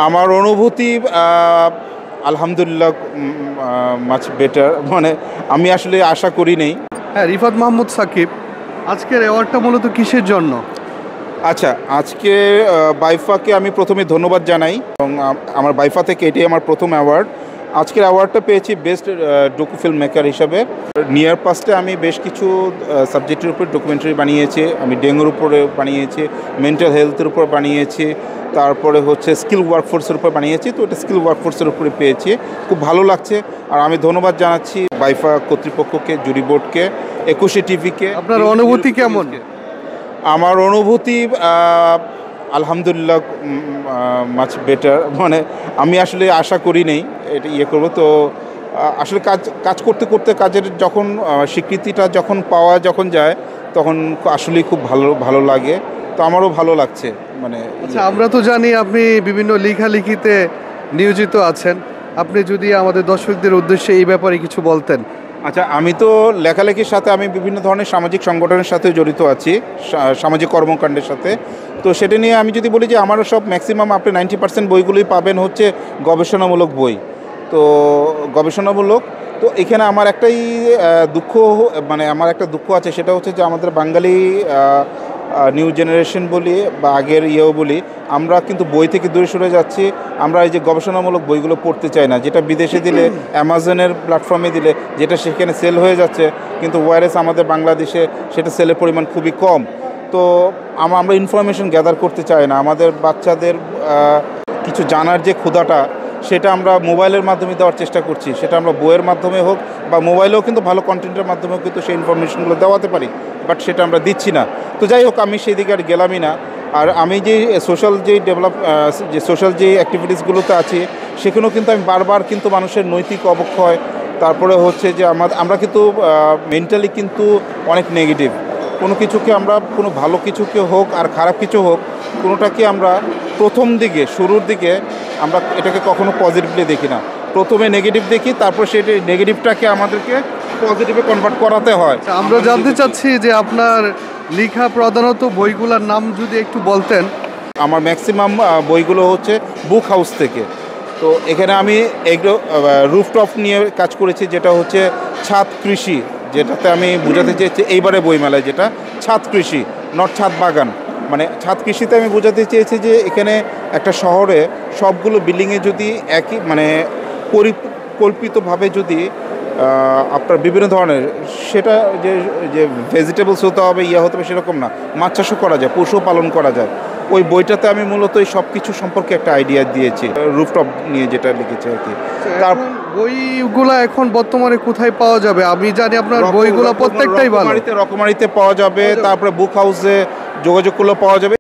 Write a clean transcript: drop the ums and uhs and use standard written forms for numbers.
আমার অনুভূতি আলহামদুলিল্লাহ মাচ বেটার, মানে আমি আসলে আশা করি নেই। হ্যাঁ, রিফাত মাহমুদ সাকিব, আজকের অ্যাওয়ার্ডটা মূলত কিসের জন্য? আচ্ছা, আজকে বাইফাকে আমি প্রথমে ধন্যবাদ জানাই এবং আমার বাইফা থেকে এটি আমার প্রথম অ্যাওয়ার্ড। আজকের অ্যাওয়ার্ডটা পেয়েছি বেস্ট ডকু ফিল্ম মেকার হিসাবে। নিয়ার পাস্টে আমি বেশ কিছু সাবজেক্টের উপর ডকুমেন্টারি বানিয়েছি। আমি ডেঙ্গুর উপরে বানিয়েছি, মেন্টাল হেলথের উপর বানিয়েছি, তারপরে হচ্ছে স্কিল ওয়ার্কফোর্সের উপর বানিয়েছি। তো এটা স্কিল ওয়ার্কফোর্সের উপরে পেয়েছি, খুব ভালো লাগছে। আর আমি ধন্যবাদ জানাচ্ছি বাইফা কর্তৃপক্ষকে, জুরি বোর্ডকে, 21 টিভিকে। আপনার অনুভূতি কেমন? আমার অনুভূতি আলহামদুলিল্লাহ মাচ বেটার, মানে আমি আসলে আশা করি নেই এটা ইয়ে করবো। তো আসলে কাজ করতে করতে কাজের যখন স্বীকৃতিটা যখন পাওয়া যখন যায় তখন আসলেই খুব ভালো লাগে। তো আমারও ভালো লাগছে। মানে আচ্ছা, আমরা তো জানি আপনি বিভিন্ন লেখালেখিতে নিয়োজিত আছেন। আপনি যদি আমাদের দর্শকদের উদ্দেশ্যে এই ব্যাপারে কিছু বলতেন। আচ্ছা, আমি তো লেখালেখির সাথে আমি বিভিন্ন ধরনের সামাজিক সংগঠনের সাথে জড়িত আছি, সামাজিক কর্মকাণ্ডের সাথে। তো সেটা নিয়ে আমি যদি বলি যে আমারও সব ম্যাক্সিমাম আপনি 90% বইগুলোই পাবেন হচ্ছে গবেষণামূলক বই। তো গবেষণামূলক, তো এখানে আমার একটাই দুঃখ, মানে আমার একটা দুঃখ আছে, সেটা হচ্ছে যে আমাদের বাঙালি নিউ জেনারেশন বলি বা আগের ইয়েও বলি, আমরা কিন্তু বই থেকে দূরে সরে যাচ্ছি। আমরা এই যে গবেষণামূলক বইগুলো পড়তে চাই না, যেটা বিদেশে দিলে, অ্যামাজনের প্ল্যাটফর্মে দিলে যেটা সেখানে সেল হয়ে যাচ্ছে, কিন্তু ওয়ারেস আমাদের বাংলাদেশে সেটা সেলের পরিমাণ খুবই কম। তো আমরা ইনফরমেশন গ্যাদার করতে চাই না। আমাদের বাচ্চাদের কিছু জানার যে ক্ষুধাটা, সেটা আমরা মোবাইলের মাধ্যমে দেওয়ার চেষ্টা করছি। সেটা আমরা বইয়ের মাধ্যমে হোক বা মোবাইলেও কিন্তু ভালো কন্টেন্টের মাধ্যমেও কিন্তু সেই ইনফরমেশনগুলো দেওয়াতে পারি, বাট সেটা আমরা দিচ্ছি না। তো যাই হোক, আমি সেই দিকে আর গেলামই না। আর আমি যে সোশ্যাল যে অ্যাক্টিভিটিসগুলোতে আছি, সেখানেও কিন্তু আমি বারবার কিন্তু মানুষের নৈতিক অবক্ষয়, তারপরে হচ্ছে যে আমরা কিন্তু মেন্টালি কিন্তু অনেক নেগেটিভ। কোনো কিছুকে আমরা, কোনো ভালো কিছুকে হোক আর খারাপ কিছু হোক, কোনোটাকে আমরা প্রথম দিকে, শুরুর দিকে আমরা এটাকে কখনো পজিটিভলি দেখি না। প্রথমে নেগেটিভ দেখি, তারপর সেটা নেগেটিভটাকে আমাদেরকে পজিটিভে কনভার্ট করাতে হয়। আমরা জানতে চাচ্ছি যে আপনার লেখা প্রধানত বইগুলোর নাম যদি একটু বলতেন। আমার ম্যাক্সিমাম বইগুলো হচ্ছে বুক হাউস থেকে। তো এখানে আমি এগুলো রুফটপ নিয়ে কাজ করেছি, যেটা হচ্ছে ছাদ কৃষি, যেটাতে আমি বোঝাতে চেয়েছি এইবারে বইমেলায়, যেটা ছাদ কৃষি, নট ছাদ বাগান। মানে ছাদ কৃষিতে আমি বোঝাতে চেয়েছি যে এখানে একটা শহরে সবগুলো বিল্ডিংয়ে যদি একই, মানে পরিকল্পিতভাবে যদি আপনার বিভিন্ন ধরনের, সেটা যে ভেজিটেবলস হতে হবে, হতে হবে সেরকম না, মাছ চাষও করা যায়, পশু পালন করা যায়। ওই বইটাতে আমি মূলত এই সব কিছু সম্পর্কে একটা আইডিয়া দিয়েছি, রুফটপ নিয়ে যেটা লিখেছি আর কি। তার বইগুলো এখন বর্তমানে কোথায় পাওয়া যাবে? আমি জানি আপনার বইগুলো প্রত্যেকটাই ভালো। রকমারিতে পাওয়া যাবে, তারপরে বুক হাউসে যোগাযোগ করলেও পাওয়া যাবে।